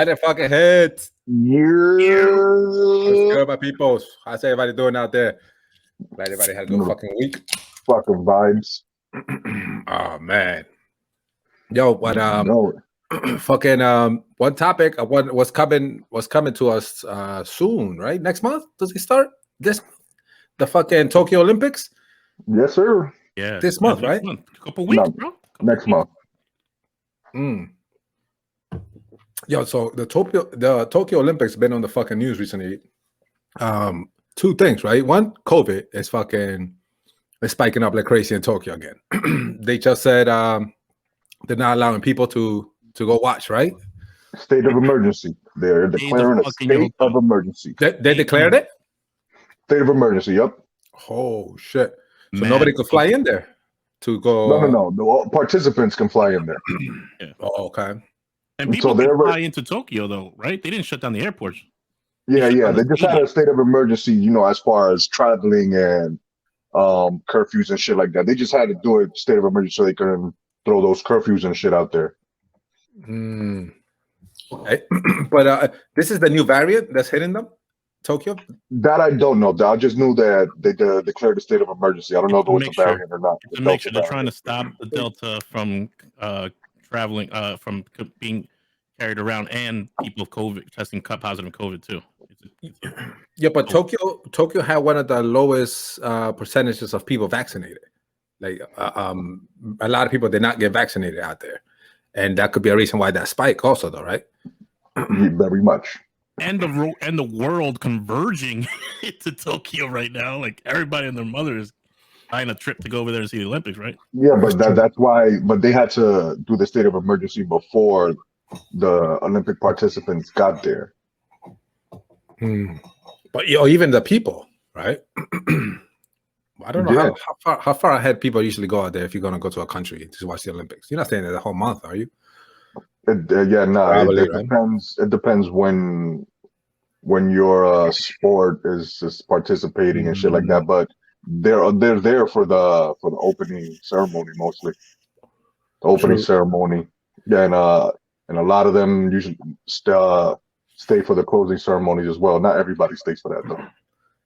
Manorheads. Yeah. What's good, my peoples? How's everybody doing out there? Glad everybody had a good fucking week. Fucking vibes. Oh man. Yo, what fucking one topic was coming to us soon, right? Next month? Does it start? This month? The fucking Tokyo Olympics? Yes, sir. Yeah. This month, right? A couple weeks, bro. Next month. Yo, so the Tokyo Olympics have been on the fucking news recently. Two things, right? One, COVID is spiking up like crazy in Tokyo again. They just said they're not allowing people to go watch, right? State of emergency. They're declaring a state of emergency. They declared it? State of emergency, yep. Oh shit. So nobody could fly in there to go. No. The participants can fly in there. Yeah. Oh, okay. And people can fly into Tokyo though, right? They didn't shut down the airports. Yeah. They just had a state of emergency, as far as traveling and curfews and shit like that. They just had to do a state of emergency so they can throw those curfews and shit out there. Okay. But this is the new variant that's hitting them, Tokyo? That I don't know. I just knew that they declared a state of emergency. I don't know if it was a variant or not. To make sure they're trying to stop the Delta from traveling, from being carried around, and people of COVID testing positive COVID too. Yeah, but Tokyo had one of the lowest percentages of people vaccinated. Like a lot of people did not get vaccinated out there, and that could be a reason why that spike also, though, right? Very much. And the world converging to Tokyo right now. Like everybody and their mother is buying a trip to go over there and see the Olympics, right? Yeah, but that's why. But they had to do the state of emergency before the Olympic participants got there. But even the people, right? I don't know how far ahead people usually go out there if you're going to go to a country to watch the Olympics. You're not staying there the whole month, are you? It depends. It depends when your sport is participating and shit like that. But they're there for the opening ceremony mostly. The opening ceremony, and a lot of them usually stay for the closing ceremonies as well. Not everybody stays for that though.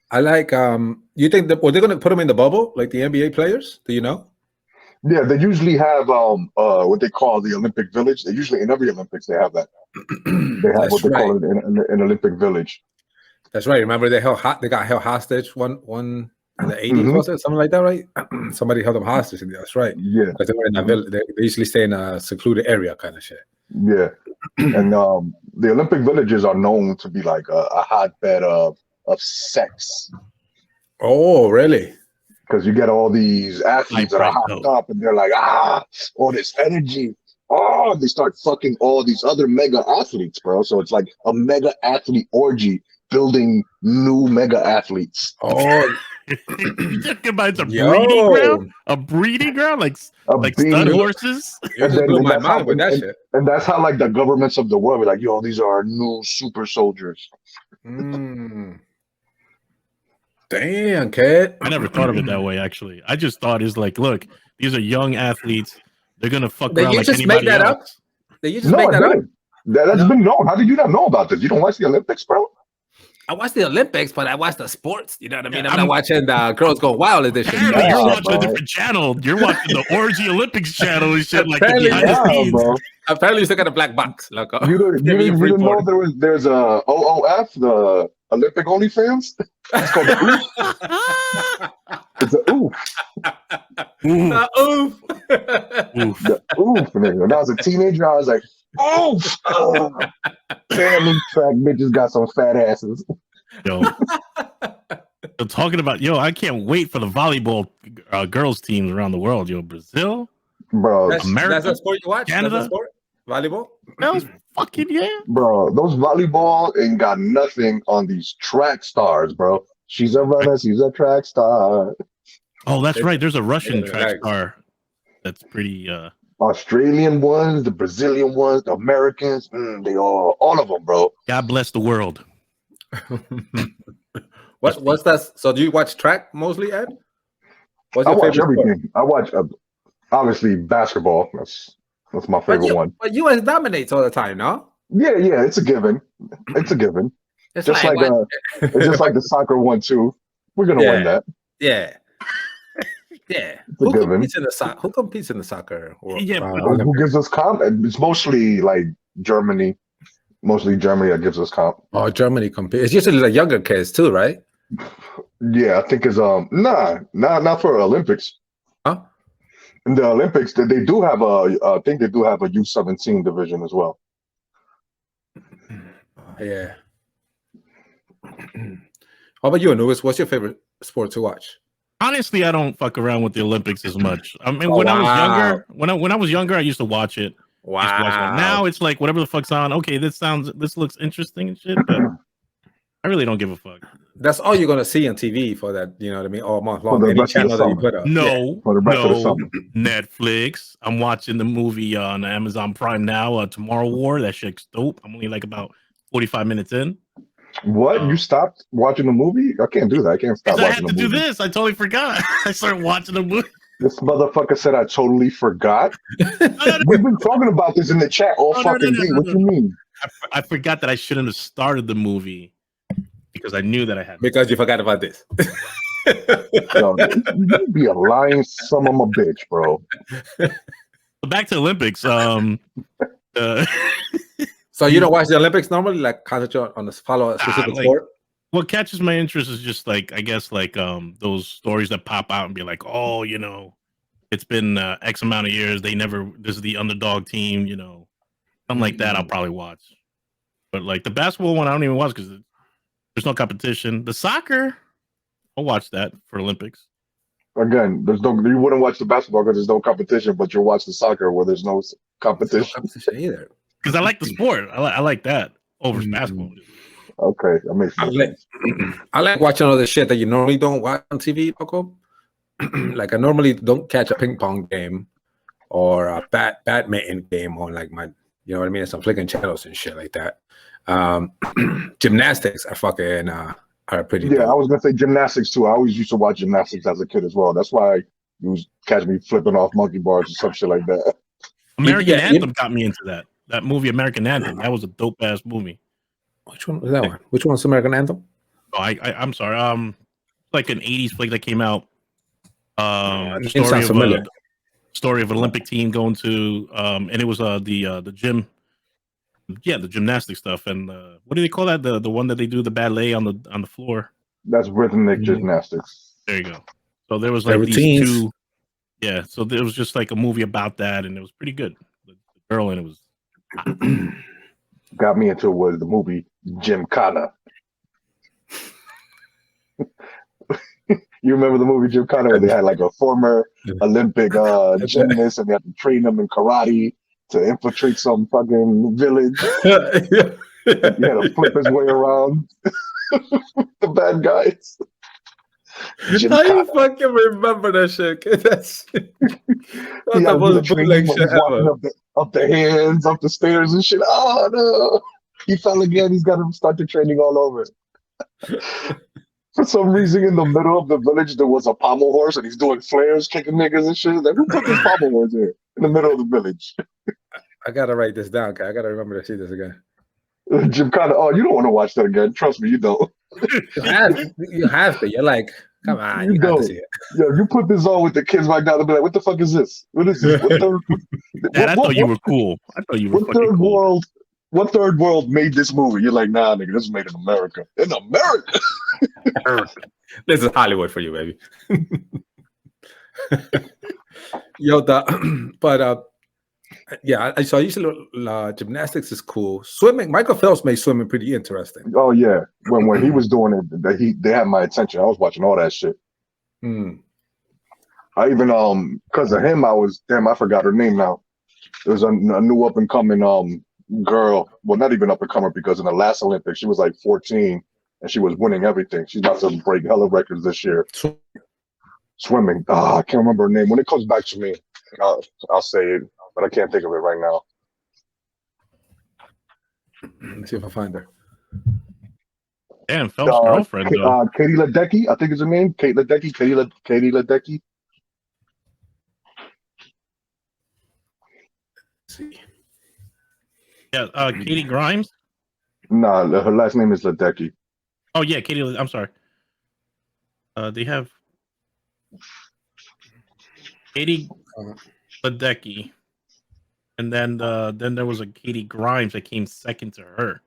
I like. You think that they're going to put them in the bubble like the NBA players? Do you know? Yeah, they usually have what they call the Olympic Village. They usually in every Olympics they have that. They have what they call it an Olympic Village. That's right. Remember they got held hostage one in the 80s, was it something like that? Right? Somebody held them hostage. That's right. Yeah, because they were in that village. They usually stay in a secluded area, kind of shit. Yeah, and the Olympic villages are known to be like a hotbed of sex. Oh, really? Because you get all these athletes that are hopped up and they're like, all this energy. Oh, they start fucking all these other mega athletes, bro. So it's like a mega athlete orgy building new mega athletes. Oh, you talking about a breeding ground? Like stud horses? And that's how like the governments of the world are like, yo, these are new super soldiers. Damn, kid. I never thought of it that way, actually. I just thought it's like, look, these are young athletes. They're going to fuck around like anybody else. Did you just make that up? That's been known. How did you not know about this? You don't watch the Olympics, bro? I watch the Olympics, but I watch the sports. You know what I mean? I'm not watching the Girls Go Wild edition. You're watching a different channel. You're watching the Orgy Olympics channel and shit like that. Bro. Apparently, you still got a black box. Like, you didn't know there's a OOF, the Olympic OnlyFans? It's called the OOF. It's a OOF. The OOF. The OOF. And when I was a teenager, I was like, OOF. Family track bitches got some fat asses. Yo. I'm talking about, I can't wait for the volleyball girls teams around the world. Brazil, bro. America, that's a sport you watch? Canada, that's a sport? Volleyball? That was fucking bro. Those volleyball ain't got nothing on these track stars, bro. She's a runner. She's a track star. Oh, that's right. There's a Russian track star that's pretty. Australian ones, the Brazilian ones, the Americans. They all of them, bro. God bless the world. What's that? So do you watch track mostly, Ed? I watch everything. Sport? I watch obviously basketball. That's my favorite one. But US dominates all the time, no? Yeah, it's a given. It's a given. It's Just like it's just like the soccer one too. We're gonna win that. Yeah. Yeah. It's a given. Who competes in the soccer? Yeah, Who gives us comp? It's mostly like Germany. Mostly Germany that gives us comp. Oh, Germany competes. It's usually like younger kids too, right? Yeah, I think it's not for Olympics. Huh? In the Olympics, they do have I think they do have a U17 division as well. Yeah. How about you, Anubis? What's your favorite sport to watch? Honestly, I don't fuck around with the Olympics as much. I mean, when I was younger, when I was younger, I used to watch it. Wow. Now it's like whatever the fuck's on. Okay, this looks interesting and shit, but I really don't give a fuck. That's all you're gonna see on TV for that, you know what I mean, all month long. For the Any rest of the channel that you summer. put up. No, For the rest of the summer. Netflix. I'm watching the movie on Amazon Prime now, Tomorrow War. That shit's dope. I'm only like about 45 minutes in. What? You stopped watching the movie? I can't do that. I can't stop watching the movie. I had to do this. I totally forgot. I started watching the movie. This motherfucker said I totally forgot. We've been talking about this in the chat all fucking day. What you mean? I forgot that I shouldn't have started the movie because I knew that I had. Because you forgot about this. Yo, you be a lying son of a bitch, bro. But back to Olympics. So you don't watch the Olympics normally, like concentrate on follow a specific sport? What catches my interest is just like, I guess, like those stories that pop out and be like, oh, you know, it's been X amount of years. This is the underdog team, you know, something like that. I'll probably watch. But like the basketball one, I don't even watch because there's no competition. The soccer, I'll watch that for Olympics. Again, you wouldn't watch the basketball because there's no competition, but you'll watch the soccer where there's no competition. There's no competition either. Because I like the sport. I like that over basketball. Okay, that makes sense. I like watching all the shit that you normally don't watch on TV, Paco. Like I normally don't catch a ping pong game or a badminton game on like my, you know what I mean? Some flicking channels and shit like that. Gymnastics are fucking are pretty. Yeah, dope. I was gonna say gymnastics too. I always used to watch gymnastics as a kid as well. That's why you catch me flipping off monkey bars or some shit like that. American Anthem got me into that. That movie, American Anthem, that was a dope ass movie. Which one was that one? Which one's American Anthem? Oh, I'm sorry. Like an '80s flick that came out. Story of an Olympic team going to and it was the gym. Yeah, the gymnastic stuff. And what do they call that? The one that they do the ballet on the floor. That's rhythmic gymnastics. There you go. So there was like these two. Yeah, so there was just like a movie about that, and it was pretty good. The girl in it was. Got me into was the movie Gymkhana. You remember the movie Gymkhana where they had like a former Olympic gymnast and they had to train them in karate to infiltrate some fucking village. He had to flip his way around the bad guys. How you fucking remember that shit? That's the most bootleg shit ever. Up the hands, up the stairs and shit. Oh no! He fell again. He's got to start the training all over. For some reason, in the middle of the village, there was a pommel horse, and he's doing flares, kicking niggas and shit. Like, who put this pommel horse here in the middle of the village? I gotta write this down. I gotta remember to see this again. Gymkhana. Oh, you don't want to watch that again. Trust me, you don't. You have to. You're like, come on, you have to see it. Yeah, you put this on with the kids right now. They'll be like, "What the fuck is this? What is this? I thought you were cool. I thought you were fucking cool. What third world made this movie? You're like, nah, nigga, this was made in America. In America. This is Hollywood for you, baby. Yo, yeah. So I used to gymnastics is cool. Swimming, Michael Phelps made swimming pretty interesting. Oh yeah, when he was doing it, they had my attention. I was watching all that shit. I even because of him, I forgot her name now. There's a new up and coming girl. Well, not even up and comer because in the last Olympics she was like 14 and she was winning everything. She's about to break hella records this year. Swimming. I can't remember her name. When it comes back to me, I'll say it, but I can't think of it right now. Let's see if I find her. Damn, Phelps' girlfriend. Katie Ledecky, I think is her name. Katie Ledecky. Let's see. Yeah, Katie Grimes. Nah, her last name is Ledecky. Oh yeah, Katie. I'm sorry. They have Katie Ledecky, and then there was a Katie Grimes that came second to her.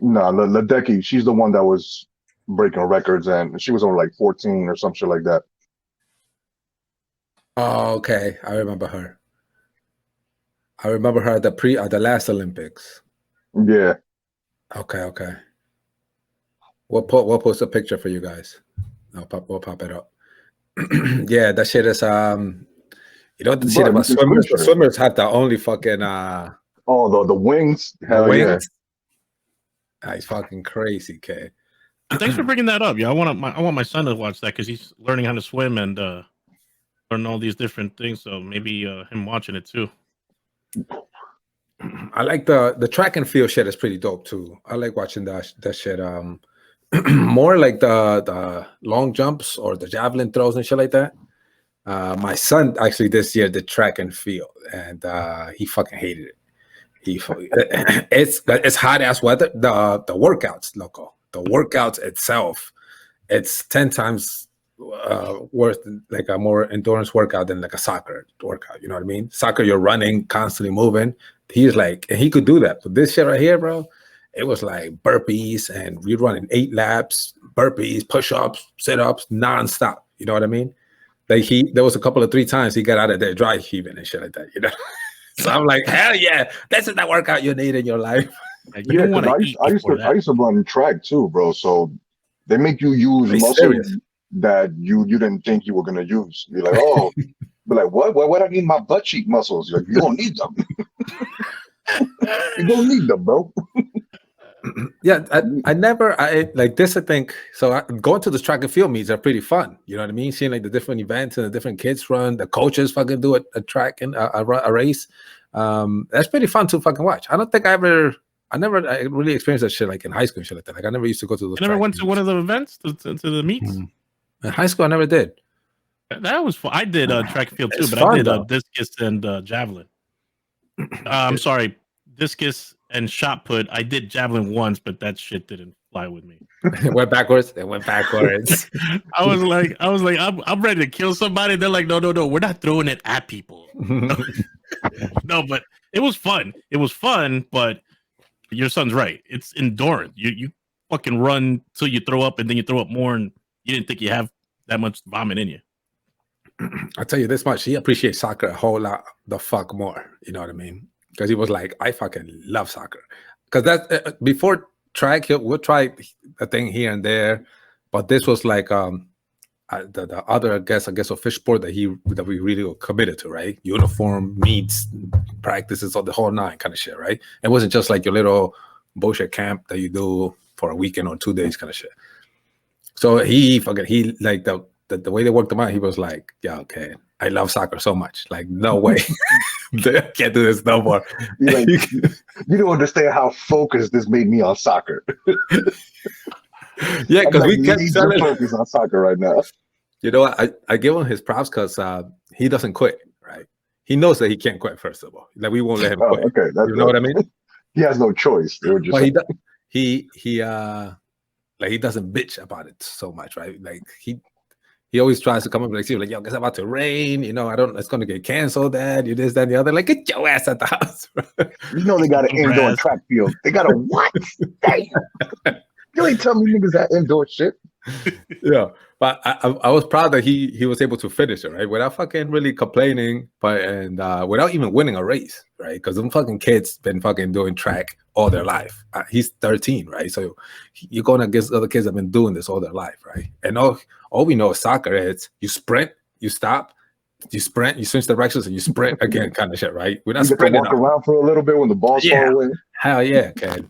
Nah, Ledecky. She's the one that was breaking records, and she was only like 14 or some shit like that. Oh, okay. I remember her. I remember her at the last Olympics. Yeah. Okay. We'll post a picture for you guys. We'll pop it up. Yeah, that shit is you know the shit about swimmers. The swimmers have the only fucking the wings. Hell wings. Yeah. It's fucking crazy, kid. Thanks for bringing that up. Yeah, I want my son to watch that because he's learning how to swim and learn all these different things. So maybe him watching it too. I like the track and field shit is pretty dope too. I like watching that shit. More like the long jumps or the javelin throws and shit like that. My son actually this year did track and field, and he fucking hated it. It's hot ass weather. The workouts, loco. The workouts itself, it's 10 times worth like a more endurance workout than like a soccer workout. You know what I mean? Soccer, you're running, constantly moving. He's like, and he could do that. But this shit right here, bro, it was like burpees, and we're running 8 laps, burpees, push-ups, sit-ups, nonstop. You know what I mean? Like there was a couple of 3 times he got out of there dry heaving and shit like that. You know? So I'm like, hell yeah, this is the workout you need in your life. Yeah, I used to run track too, bro. So they make you use muscles that you didn't think you were gonna use. You're like, oh, but like, what? I need my butt cheek muscles. You're like, you don't need them. You don't need them, bro. Yeah, I never like this. I think so. Going to the track and field meets are pretty fun. You know what I mean? Seeing like the different events and the different kids run, the coaches fucking do a track and a race. That's pretty fun to fucking watch. I don't think I never really experienced that shit like in high school and shit like that. Like I never used to go to those. You never went to one of the events to the meets? In high school, I never did. That was fun. I did track and field too, but I did discus and javelin. I'm sorry, discus and shot put. I did javelin once, but that shit didn't fly with me. It went backwards. I was like, I'm ready to kill somebody. They're like, no, we're not throwing it at people. No, but it was fun. It was fun, but your son's right. It's endurance. You fucking run till you throw up, and then you throw up more, and you didn't think you have that much vomit in you. I'll tell you this much. He appreciates soccer a whole lot the fuck more. You know what I mean? Because he was like, I fucking love soccer. Because that before track, we'll try a thing here and there, but this was like the other, I guess, official sport that we really were committed to, right? Uniform, meets, practices, all the whole 9 kind of shit, right? It wasn't just like your little bullshit camp that you do for a weekend or 2 days kind of shit. So he like the way they worked them out, he was like, yeah, okay, I love soccer so much. Like, no way. I can't do this no more. Like, you don't understand how focused this made me on soccer. Yeah, because we kept telling focus on soccer right now. You know what? I give him his props because he doesn't quit, right? He knows that he can't quit, first of all. Like, we won't let him quit. Okay, you know what I mean? He has no choice. But he like, he doesn't bitch about it so much, right? Like, he always tries to come up like, yo, it's about to rain, you know, it's going to get canceled, Dad, you this, that, and the other. Like, get your ass at the house, bro. You know they got an indoor track field. They got a what? Damn. You ain't tell me niggas that indoor shit. Yeah, but I was proud that he was able to finish it, right? Without fucking really complaining, and without even winning a race, right? Because them fucking kids been fucking doing track all their life. He's 13, right? So you're going against other kids that have been doing this all their life, right? And all we know is soccer is you sprint, you stop, you sprint, you switch directions, and you sprint again, kind of shit, right? We're not sprinting. Walk around for a little bit when the ball's far away. Hell yeah, kid.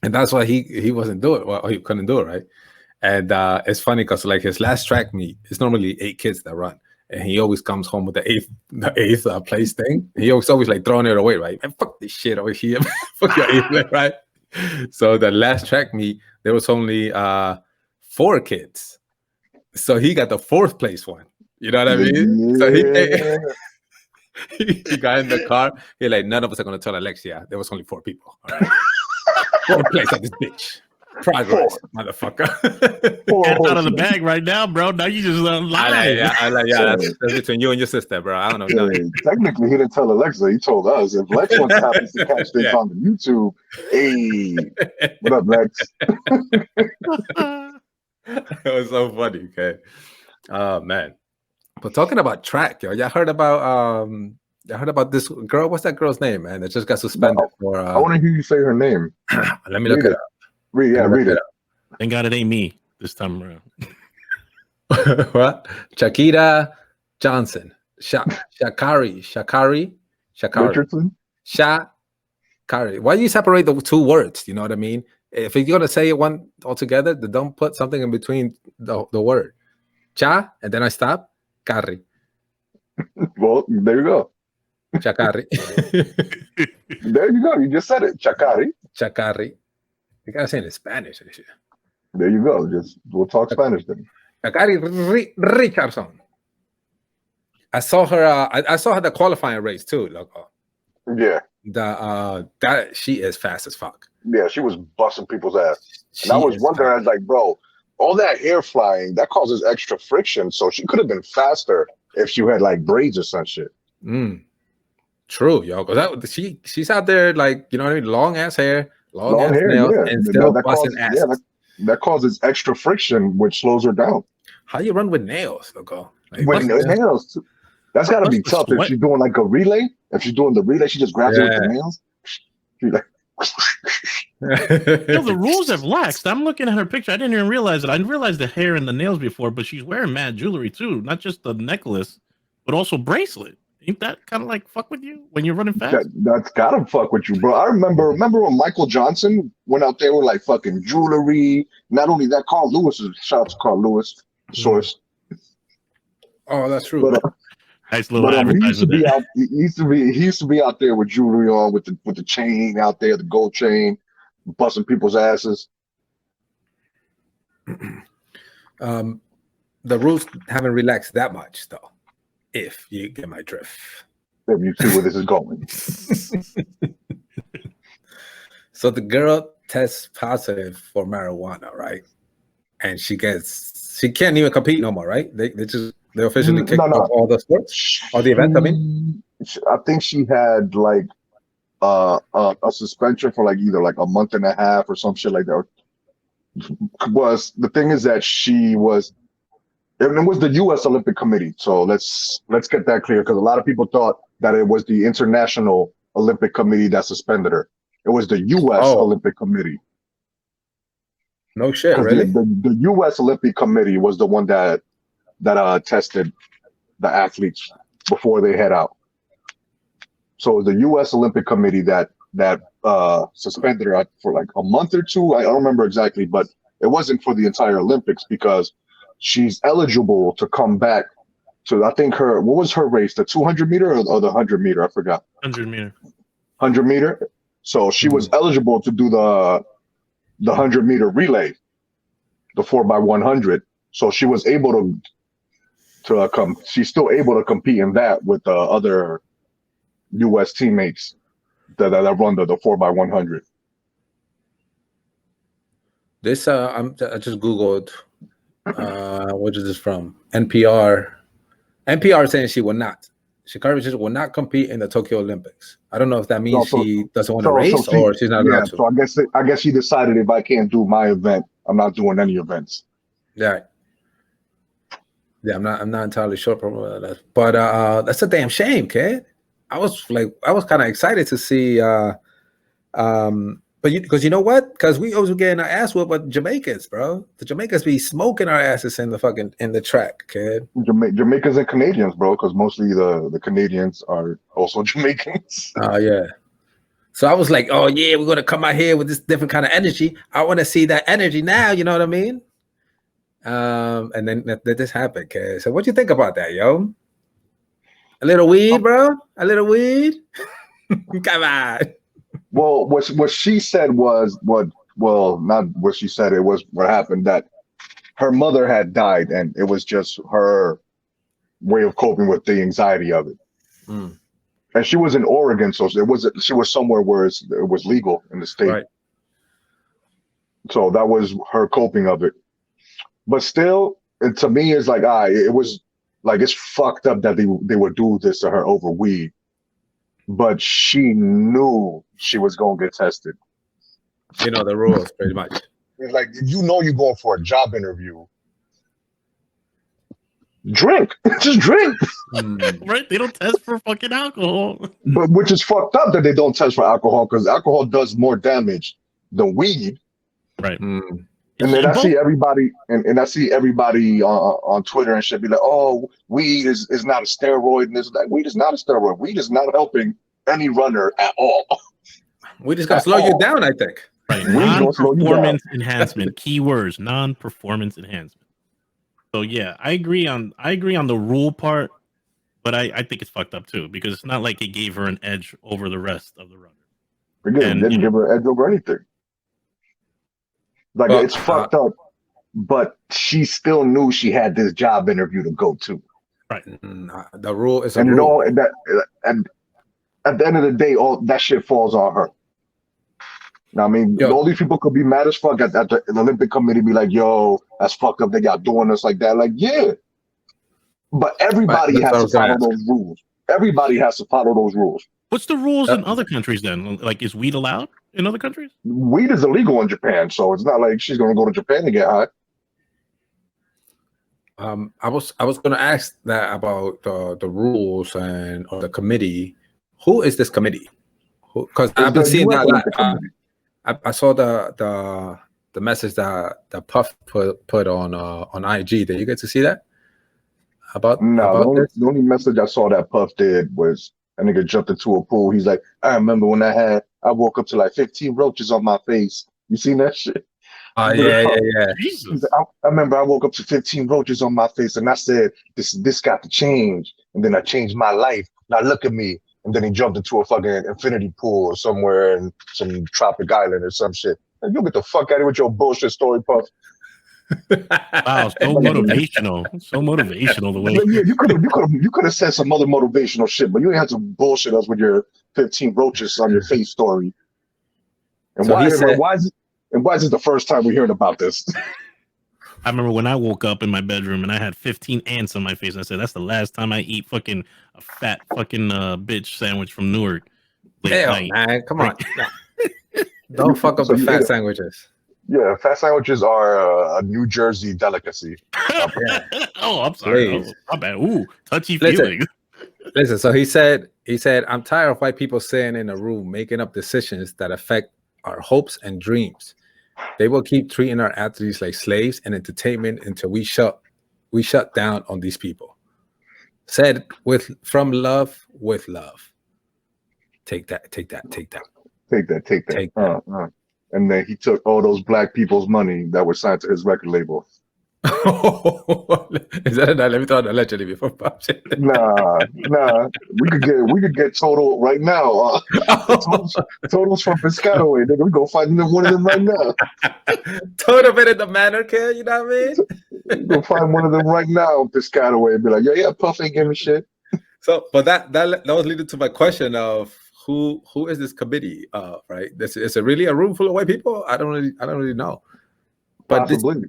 And that's why he wasn't doing it. Well, he couldn't do it, right? And it's funny because like his last track meet, it's normally 8 kids that run, and he always comes home with the eighth place thing. He always like throwing it away, right? And fuck this shit over here, fuck your 8th, right? So the last track meet, there was only 4 kids, so he got the 4th place one. You know what I mean? Yeah. So He got in the car. He like, none of us are gonna tell Alexia. There was only 4 people. All right. What a place at this bitch. Progress, motherfucker. Cat's out of the bag right now, bro. Now you just lie. That's between you and your sister, bro. I don't know. Technically, he didn't tell Alexa. He told us. If Lex wants to happen to catch this on the YouTube, hey, what up, Lex? It was so funny. Okay. Oh man. But talking about track, yo, y'all heard about this girl? What's that girl's name, man? That just got suspended for. I want to hear you say her name. Let me look it up. Read it. Thank God it ain't me this time around. What? Shakira Johnson. Sha'Carri Richardson. Sha'Carri. Why do you separate the 2 words? You know what I mean? If you're gonna say it one altogether, then don't put something in between the word. Cha, and then I stop. Carri. Well, there you go. Sha'Carri. There you go. You just said it. Sha'Carri. You gotta say it in Spanish. There you go. We'll talk Spanish then. Sha'Carri Richardson. I saw her. I saw her the qualifying race too. Loco. Yeah. That she is fast as fuck. Yeah, she was busting people's ass. And I was wondering, I was like, bro, all that hair flying, that causes extra friction. So she could have been faster if she had like braids or some shit. True, yo. Because she's out there like, you know what I mean? Long ass hair, long ass nails, and still busting ass. Yeah, that causes extra friction, which slows her down. How you run with nails, Loco? Like, with nails. That's got to be tough. If she's doing like a relay, if she's doing the relay, she just grabs it with the nails. She's like, the rules have laxed. I'm looking at her picture. I didn't even realize it. I realized the hair and the nails before, but she's wearing mad jewelry too. Not just the necklace, but also bracelet. Ain't that kind of like fuck with you when you're running fast? That's gotta fuck with you, bro. I remember when Michael Johnson went out there with like fucking jewelry. Not only that, Carl Lewis, shout out to Carl Lewis, source. Oh, that's true. But, nice little he used to be out there with jewelry on, with the chain out there, the gold chain, busting people's asses. The rules haven't relaxed that much, though. If you get my drift. If you see where this is going. So the girl tests positive for marijuana, right? And she can't even compete no more, right? They officially kicked off all the sports, all the events. I mean, I think she had like a suspension for like either like a month and a half or some shit like that. The thing is that she was. It was the U.S. Olympic Committee, so let's get that clear, because a lot of people thought that it was the International Olympic Committee that suspended her. It was the U.S. Olympic Committee. No shit, really? The U.S. Olympic Committee was the one that tested the athletes before they head out. So the U.S. Olympic Committee that suspended her for like a month or 2. I don't remember exactly, but it wasn't for the entire Olympics, because she's eligible to come back to, I think what was her race? The 200 meter or the 100 meter? I forgot. 100 meter. 100 meter. So she was eligible to do the 100 meter relay, the 4x100. So she was able to come. She's still able to compete in that with the other U.S. teammates that run the 4x100. This I just Googled. What is this from? NPR. NPR saying she will not. Sha'Carri Richardson will not compete in the Tokyo Olympics. I don't know if that means she doesn't want to race or she's not allowed to. So I guess she decided, if I can't do my event, I'm not doing any events. Yeah. Yeah, I'm not entirely sure about that. But that's a damn shame, kid. I was kind of excited to see but because you know what? Because we always getting our ass whooped by Jamaicans, bro. The Jamaicans be smoking our asses in the track, kid. Jamaicans and Canadians, bro, because mostly the Canadians are also Jamaicans. Oh yeah. So I was like, oh yeah, we're gonna come out here with this different kind of energy. I want to see that energy now. You know what I mean? And then this happened, kid. So what you think about that, yo? A little weed, bro. A little weed. Come on. Well, what she said was not what she said. It was what happened, that her mother had died, and it was just her way of coping with the anxiety of it. And she was in Oregon, so it was she was somewhere where it was legal in the state. Right. So that was her coping of it. But still, to me, it's like, it was like, it's fucked up that they would do this to her over weed. But she knew she was going to get tested. You know the rules, pretty much. It's like, you know, you're going for a job interview. Drink, just drink. Right? They don't test for fucking alcohol. But which is fucked up that they don't test for alcohol, because alcohol does more damage than weed. Right. And then I see everybody, and I see everybody on Twitter and shit be like, "Oh, weed is not a steroid," and it's like, weed is not a steroid. Weed is not helping any runner at all. We just gotta slow you down, I think. Right. Non-performance enhancement. Keywords: non-performance enhancement. So yeah, I agree on the rule part, but I think it's fucked up too, because it's not like it gave her an edge over the rest of the runners. Again, it didn't give her an edge over anything. Like, it's fucked up, but she still knew she had this job interview to go to. Right. The rule is a and rule. And at the end of the day, all that shit falls on her. Now, I mean, all these people could be mad as fuck at the Olympic Committee, be like, "Yo, that's fucked up. They got doing us like that." Like, yeah, but everybody has to follow those rules. Everybody has to follow those rules. What's the rules in other countries then? Like, is weed allowed in other countries? Weed is illegal in Japan, so it's not like she's going to go to Japan to get high. I was going to ask that about the rules or the committee. Who is this committee? Because I've been seeing that. I saw the message that Puff put on IG. Did you get to see that? The only message I saw that Puff did was a nigga jumped into a pool. He's like, "I remember when I woke up to like 15 roaches on my face." You seen that shit? Yeah. Jesus. Like, I remember I woke up to 15 roaches on my face, and I said, "This got to change." And then I changed my life. Now look at me. And then he jumped into a fucking infinity pool or somewhere in some tropic island or some shit. Like, you get the fuck out of here with your bullshit story, Puff. Wow, so motivational. So motivational the way. Yeah, you could have said some other motivational shit, but you ain't had to bullshit us with your 15 roaches on your face story. And so why is it the first time we're hearing about this? I remember when I woke up in my bedroom and I had 15 ants on my face, and I said, "That's the last time I eat fucking a fat fucking bitch sandwich from Newark." Hell, man, come on. Don't fuck up the fat sandwiches. Yeah, fat sandwiches are a New Jersey delicacy. Oh, I'm sorry. My bad. Ooh, touchy feeling. Listen, so he said, "I'm tired of white people sitting in a room making up decisions that affect our hopes and dreams. They will keep treating our athletes like slaves and entertainment until we shut down on these people." Said from love, with love. Take that. Take that. And then he took all those black people's money that was signed to his record label. Is that enough? Let me throw it allegedly before Pop shit. Nah. We could get Total right now. Total's from Piscataway. Nigga, we go find one of them right now. Total been in the Manorheads, you know what I mean? Go find one of them right now in Piscataway and be like, yeah, Puff ain't giving shit. So, but that was leading to my question of who is this committee? Right? Is it really a room full of white people? I don't really know. But possibly.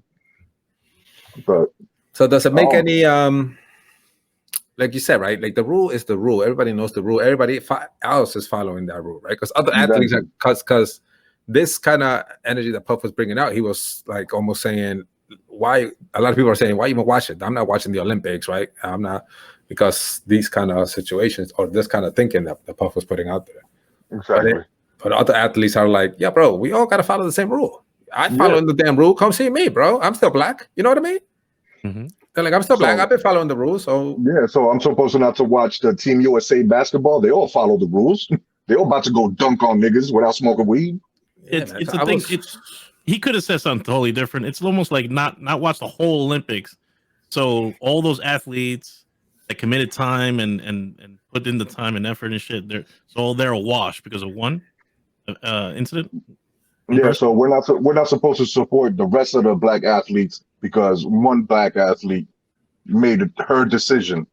So does it make any like you said, right? Like the rule is the rule. Everybody knows the rule. Everybody else is following that rule, right? Because other athletes, because this kind of energy that Puff was bringing out, he was like almost saying, why? A lot of people are saying, why even watch it? I'm not watching the Olympics, right? I'm not, because these kind of situations or this kind of thinking that the Puff was putting out there. Exactly. But other athletes are like, yeah, bro, we all got to follow the same rule. I'm following the damn rule. Come see me, bro. I'm still black. You know what I mean? Mm-hmm. They're like, I'm still black. I've been following the rules. So yeah, so I'm supposed not to watch the Team USA basketball. They all follow the rules. They all about to go dunk on niggas without smoking weed. It's the thing. He could have said something totally different. It's almost like not watch the whole Olympics. So all those athletes that committed time and put in the time and effort and shit, they're a wash because of one incident. Yeah, so we're not supposed to support the rest of the black athletes because one black athlete made her decision,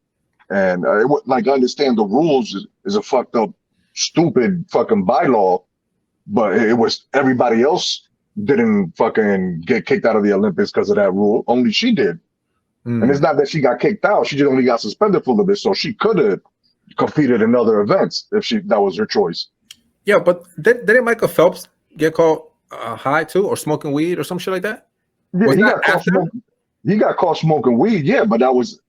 and like understand the rules is a fucked up, stupid fucking bylaw, but it was everybody else didn't fucking get kicked out of the Olympics because of that rule. Only she did. And it's not that she got kicked out. She just only got suspended for a little bit. So she could have competed in other events if that was her choice. Yeah, but didn't Michael Phelps get caught high too, or smoking weed or some shit like that? Yeah, he got caught smoking weed. Yeah, but that was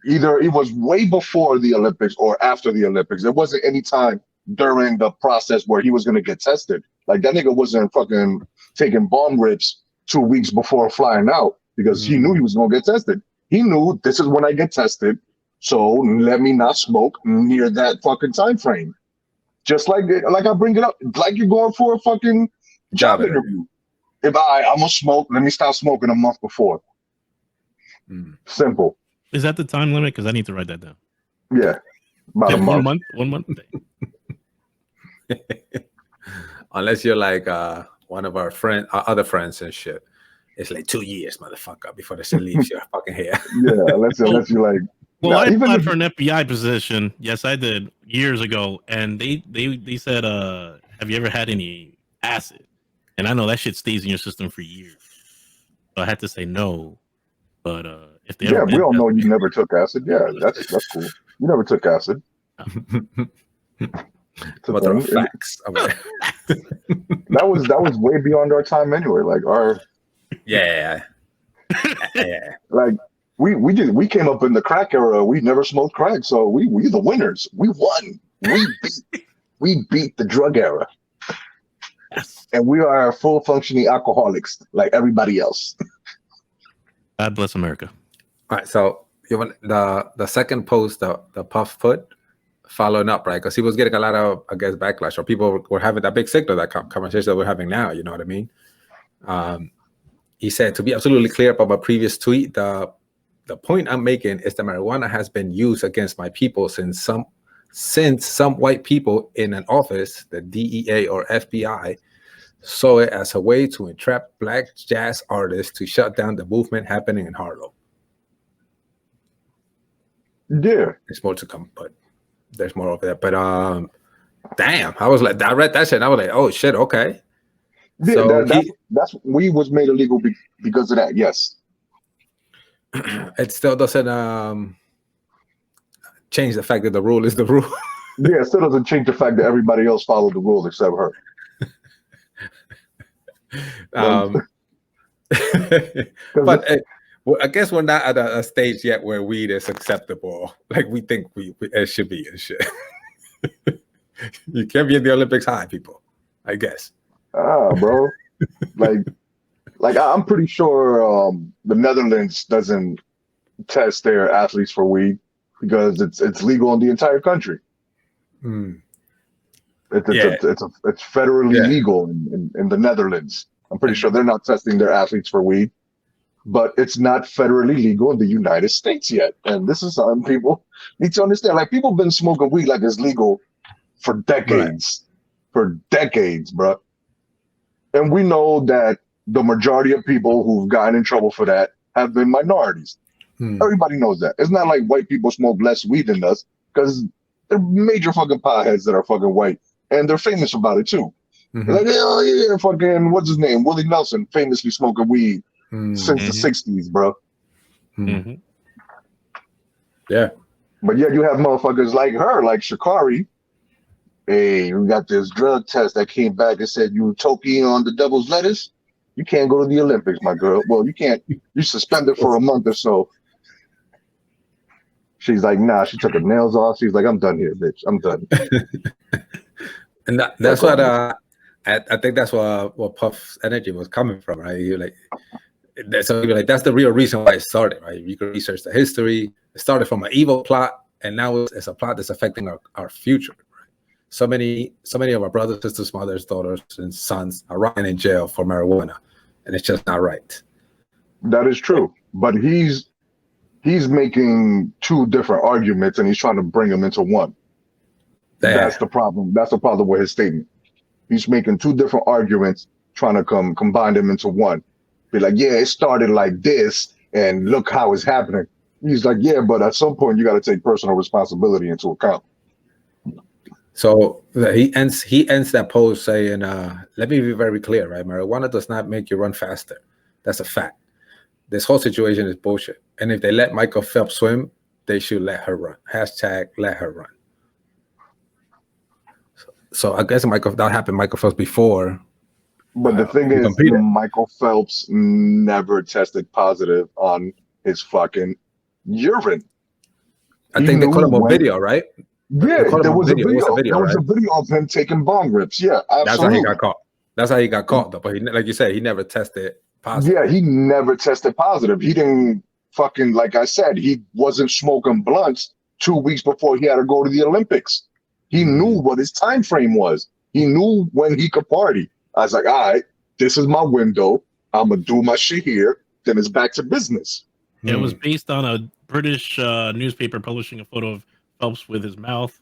either it was way before the Olympics or after the Olympics. There wasn't any time during the process where he was going to get tested. Like that nigga wasn't fucking taking bomb rips 2 weeks before flying out because he knew he was going to get tested. He knew this is when I get tested, so let me not smoke near that fucking time frame. Just like I bring it up, like you're going for a fucking job interview. If I'm gonna smoke, let me stop smoking a month before. Simple. Is that the time limit? Because I need to write that down. Yeah, about a month. 1 month. Unless you're like one of our other friends and shit. It's like 2 years, motherfucker, before the shit leaves your fucking hair. Yeah, unless you're like. Well, I applied for an FBI position. Yes, I did years ago, and they said, "Have you ever had any acid?" And I know that shit stays in your system for years. So I had to say no. But if they we all know you never took acid. Yeah, that's cool. You never took acid. What are facts? That was way beyond our time anyway. Like yeah. Like we came up in the crack era. We never smoked crack, so we the winners. We won. We beat the drug era. Yes. And we are full functioning alcoholics like everybody else. God bless America. All right, so you want the second post, the Puff put, following up, right? Because he was getting a lot of, I guess, backlash, or people were having that big signal, that conversation that we're having now. You know what I mean? He said, to be absolutely clear about my previous tweet, the point I'm making is that marijuana has been used against my people since some white people in an office, the DEA or FBI, saw it as a way to entrap black jazz artists to shut down the movement happening in Harlem. Yeah. There's more to come, but there's more over there. But damn, I was like, I read that shit and I was like, oh shit, okay. Yeah, so that's weed was made illegal because of that. Yes. It still doesn't change the fact that the rule is the rule. Yeah, it still doesn't change the fact that everybody else followed the rules except her. But I guess we're not at a stage yet where weed is acceptable. Like we think it should be and shit. You can't be in the Olympics high, people. I guess. Bro. Like I'm pretty sure the Netherlands doesn't test their athletes for weed because it's legal in the entire country. It's federally legal in the Netherlands. I'm pretty sure they're not testing their athletes for weed, but it's not federally legal in the United States yet. And this is something people need to understand. Like people have been smoking weed like it's legal for decades, bro. And we know that the majority of people who've gotten in trouble for that have been minorities. Everybody knows that. It's not like white people smoke less weed than us because they're major fucking potheads that are fucking white. And they're famous about it too. Like, oh yeah, fucking, what's his name? Willie Nelson, famously smoking weed since the 60s, bro. Yeah. But yeah, you have motherfuckers like her, like Sha'Carri. Hey, we got this drug test that came back and said you toking on the devil's lettuce. You can't go to the Olympics, my girl. Well, you can't. You suspended for a month or so. She's like, nah. She took her nails off. She's like, I'm done here, bitch. I'm done. And that's what I think that's what Puff's energy was coming from, right? You're like, that's the real reason why it started, right? You can research the history. It started from an evil plot, and now it's a plot that's affecting our future. Right? So many of our brothers, sisters, mothers, daughters, and sons are rotting in jail for marijuana, and it's just not right. That is true, but he's making two different arguments, and he's trying to bring them into one. That's the problem. That's the problem with his statement. He's making two different arguments, trying to combine them into one. Be like, yeah, it started like this, and look how it's happening. He's like, yeah, but at some point you got to take personal responsibility into account. So he ends that post saying, "Let me be very clear, right? Marijuana does not make you run faster. That's a fact. This whole situation is bullshit. And if they let Michael Phelps swim, they should let her run. Hashtag let her run." So I guess that happened Michael Phelps before. But the thing is, Michael Phelps never tested positive on his fucking urine. I think they caught him on video, right? Yeah, there was a video. There was a video of him taking bong rips. Yeah, absolutely. That's how he got caught. That's how he got caught, though. But like you said, he never tested positive. Yeah, he never tested positive. He didn't fucking, like I said, he wasn't smoking blunts 2 weeks before he had to go to the Olympics. He knew what his time frame was. He knew when he could party. I was like, all right, this is my window. I'm going to do my shit here. Then it's back to business. It was based on a British newspaper publishing a photo of Phelps with his mouth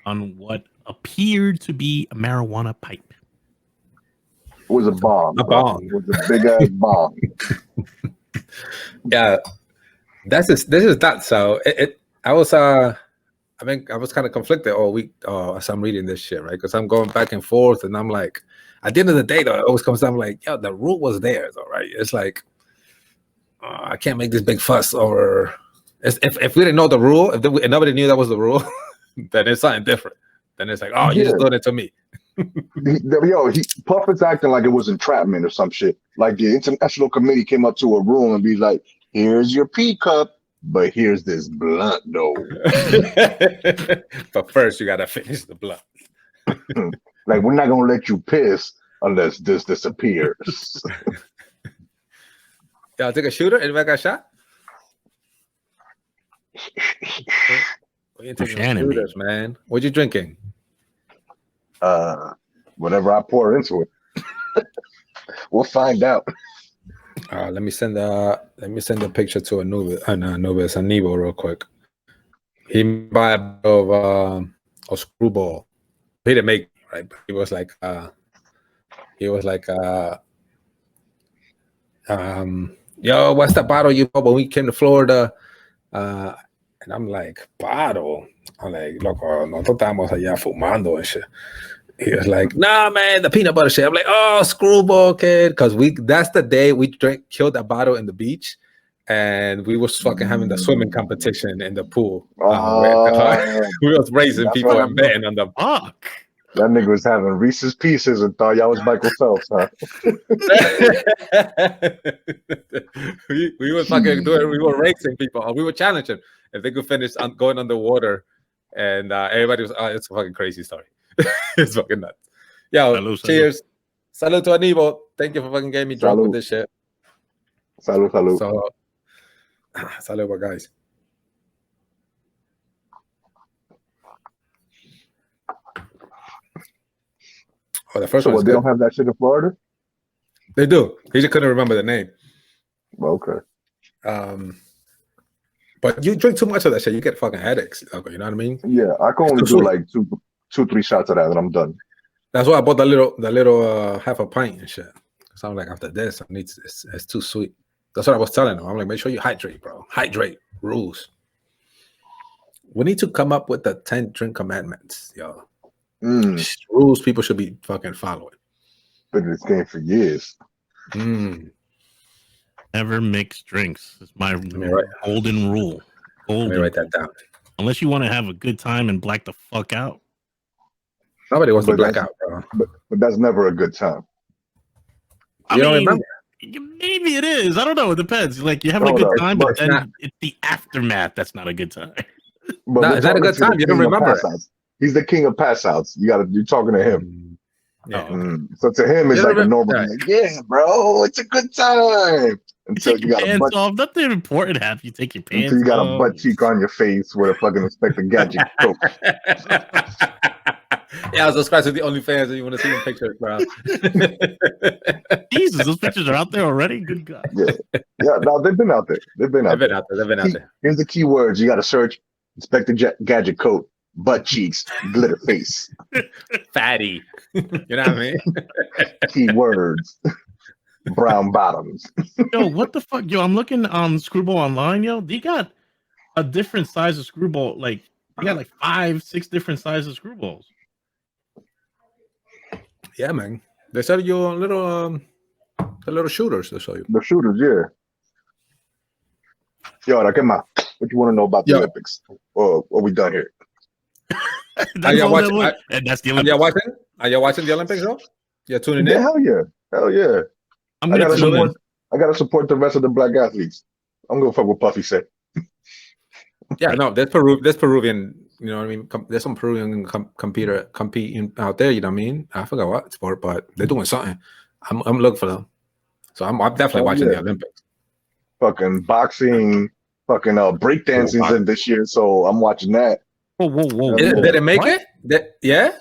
on what appeared to be a marijuana pipe. It was a bomb. A bomb. It was a big ass bomb. Yeah, this is that. So I was I was kind of conflicted all week as I'm reading this shit, right? Because I'm going back and forth, and I'm like, at the end of the day, though, it always comes down like, yo, the rule was there, though, right? It's like I can't make this big fuss over. If we didn't know the rule, if nobody knew that was the rule, then it's something different. Then it's like, oh, you're just doing it to me. Puff is acting like it was entrapment or some shit. Like the international committee came up to a room and be like, "Here's your pee cup, but here's this blunt, though." But first, you gotta finish the blunt. Like, we're not gonna let you piss unless this disappears. Y'all take a shooter? Anybody got shot? We taking shooters, man. What you drinking? Whatever I pour into it. We'll find out. Let me send a picture to Anibo real quick. He buy a bottle of Screwball. He didn't make it, right? But he was like, yo, what's the bottle you bought when we came to Florida? And I'm like, bottle? I'm like, loco, nosotros estábamos allá fumando and shit. He was like, nah, man, the peanut butter shit. I'm like, oh, Screwball, kid. Because that's the day we killed a bottle in the beach. And we was fucking having the swimming competition in the pool. We was raising people and betting on the fuck. That nigga was having Reese's Pieces and thought y'all was Michael Phelps, huh? we were fucking doing. We were racing people. We were challenging if they could finish going underwater, and everybody was. It's a fucking crazy story. It's fucking nuts. Yo, cheers. Salud to Anibo. Thank you for fucking getting me drunk with this shit. Salud. So, salud, guys. Oh, the first one. They don't have that shit in Florida? They do. He just couldn't remember the name. Okay. But you drink too much of that shit, you get fucking headaches. Okay, you know what I mean? Yeah, I can only do like two, 3 shots of that, and I'm done. That's why I bought the little half a pint and shit. Because I'm like, after this, it's too sweet. That's what I was telling him. I'm like, make sure you hydrate, bro. Hydrate rules. We need to come up with the 10 drink commandments, yo. Rules people should be fucking following. Been in this game for years. Never mix drinks. It's my golden rule. Let me write that down. Unless you want to have a good time and black the fuck out. Nobody wants to black out, bro. But that's never a good time. You don't remember? Maybe it is. I don't know. It depends. Like, you're having a good time, but then it's the aftermath that's not a good time. But it's not a good time. You don't remember it. He's the king of pass outs. You're talking to him. Yeah. So to him, it's like a normal. Like, yeah, bro, it's a good time. Until you got pants off. Nothing important happens. You take your pants off. Until you got a butt cheek on your face with a fucking Inspector Gadget coat. Yeah, I was subscribed to the OnlyFans and you want to see them pictures, bro. Jesus, those pictures are out there already? Good God. Yeah, no, they've been out there. They've been out there. Here's the key words. You got to search Inspector Gadget coat, butt cheeks, glitter face. Fatty. You know what I mean? Key words. Brown bottoms. Yo, what the fuck? Yo, I'm looking on Screwball online, yo. They got a different size of Screwball. Like, they got like 5, 6 different sizes of Screwballs. Yeah, man. They sell you a little shooters. They sell you. The shooters, yeah. Yo, ahora, ¿qué más? What you want to know about the Olympics? Or are we done here? That's all that was. And that's the Olympics. Are you watching the Olympics though? You're tuning in? Hell yeah. I'm gonna tune in. I gotta support the rest of the black athletes. I'm gonna fuck what Puffy said. Yeah, no, there's Peruvian. You know what I mean? There's some Peruvian competing out there. You know what I mean? I forgot what sport, but they're doing something. I'm looking for them, so I'm definitely watching the Olympics. Fucking boxing, fucking breakdancing's in this year, so I'm watching that. Whoa! Did it make it? Yeah,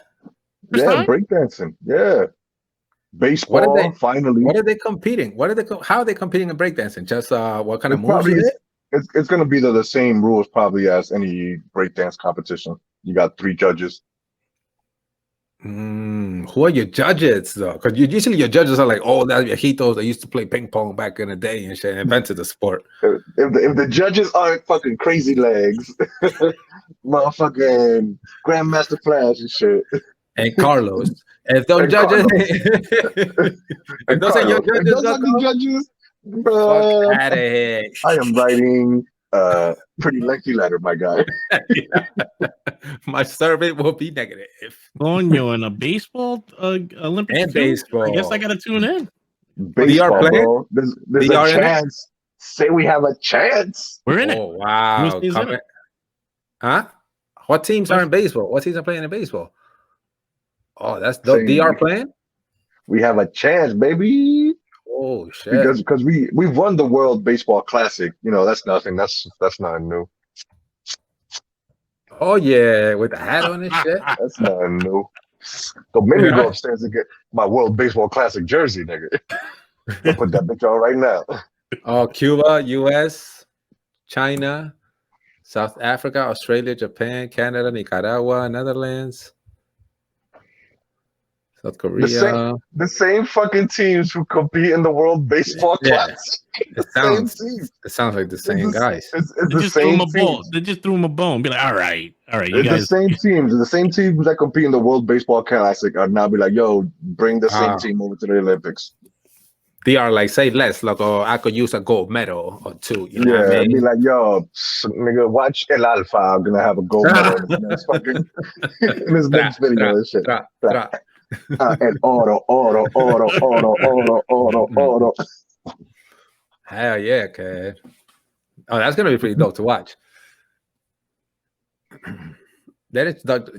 breakdancing. Yeah, baseball. Finally, what are they competing? How are they competing in breakdancing? Just what kind of moves? It's going to be the same rules probably as any breakdance competition. You got 3 judges. Who are your judges though? Because usually your judges are like, oh, that's viejitos that used to play ping pong back in the day and shit, invented the sport. If the judges aren't fucking crazy legs, motherfucking Grandmaster Flash and shit, and Carlos, if those judges, if those are your judges, fuck out of here. I am writing a pretty lengthy letter, my guy. My survey will be negative. Coño, in a baseball Olympics and baseball. I guess I gotta tune in. Baseball, bro. There's a chance. Say we have a chance. We're in it. Oh wow! Huh? What teams are in baseball? What teams are playing in baseball? Oh, that's dope. DR playing? We have a chance, baby. Oh shit! Because we've won the World Baseball Classic. You know, that's nothing. That's nothing new. Oh yeah, with the hat on and shit. That's nothing new. So maybe go upstairs and get my World Baseball Classic jersey, nigga. I'll put that bitch on right now. Oh, Cuba, US, China, South Africa, Australia, Japan, Canada, Nicaragua, Netherlands, South Korea. The same fucking teams who compete in the World Baseball Classic. It sounds like the same guys. It's the same teams. They just threw him a bone. Be like, all right, you it's guys. The same teams. The same teams that compete in the World Baseball Classic are now be like, yo, bring the same team over to the Olympics. They are like, say less, like, oh, I could use a gold medal or 2. You know what I mean? Be like, yo, nigga, watch El Alfa. I'm gonna have a gold medal in this fucking in this next video and shit. And oro. Hell yeah, kid. Oh, that's gonna be pretty dope to watch. That is but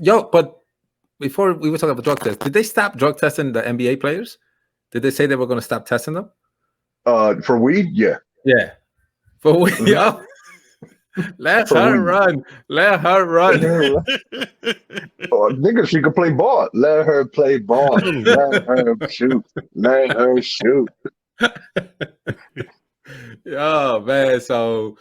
before we were talking about drug tests, did they stop drug testing the NBA players? Did they say they were gonna stop testing them? For weed, yeah. Yeah. For weed, yo. Let her run. Let her run. Oh, nigga, she could play ball. Let her play ball. Let her shoot. Let her shoot. Oh man, so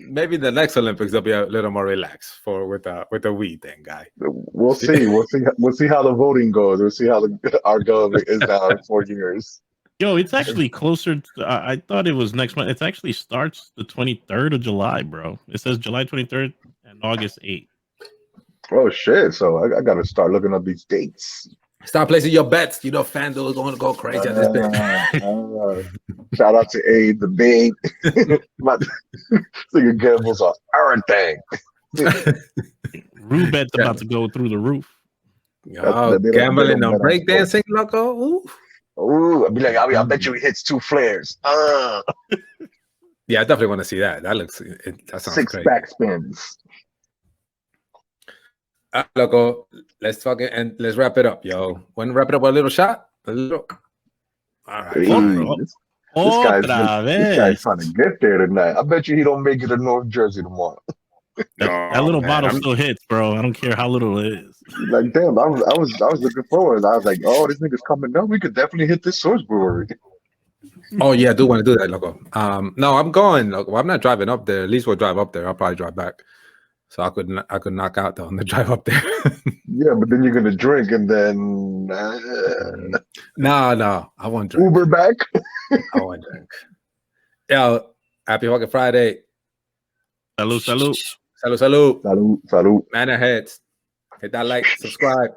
maybe the next Olympics they'll be a little more relaxed with the weed thing, guy. We'll see. We'll see how the voting goes. We'll see how our government is now in 4 years. Yo, it's actually closer. I thought it was next month. It actually starts the 23rd of July, bro. It says July 23rd and August 8th. Oh shit! So I got to start looking up these dates. Start placing your bets. You know, FanDuel is going to go crazy at this thing. Shout out to Abe, the big. Thinking gambles on everything. Rubet's about to go through the roof. Gambling on breakdancing, loco. Ooh, I'd be like, I bet you he hits 2 flares. Yeah, I definitely want to see that. That looks. That sounds 6 crazy. backspins. Loco, let's wrap it up, yo. Want to wrap it up with a little shot? A little. All right. This guy's trying to get there tonight. I bet you he don't make it to North Jersey tomorrow. That little bottle still hits, bro. I don't care how little it is. Like, damn, I was looking forward. I was like, oh, this nigga's coming up. We could definitely hit this Source Brewery. Oh yeah, I do want to do that, loco. No, I'm going. Loco. I'm not driving up there. At least we'll drive up there. I'll probably drive back. So I could knock out on the drive up there. Yeah, but then you're gonna drink and then no, I won't drink. Uber back. I won't drink. Yo, happy fucking Friday. Salud. Manorheads. Hit that like, subscribe.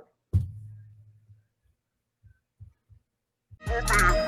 Open.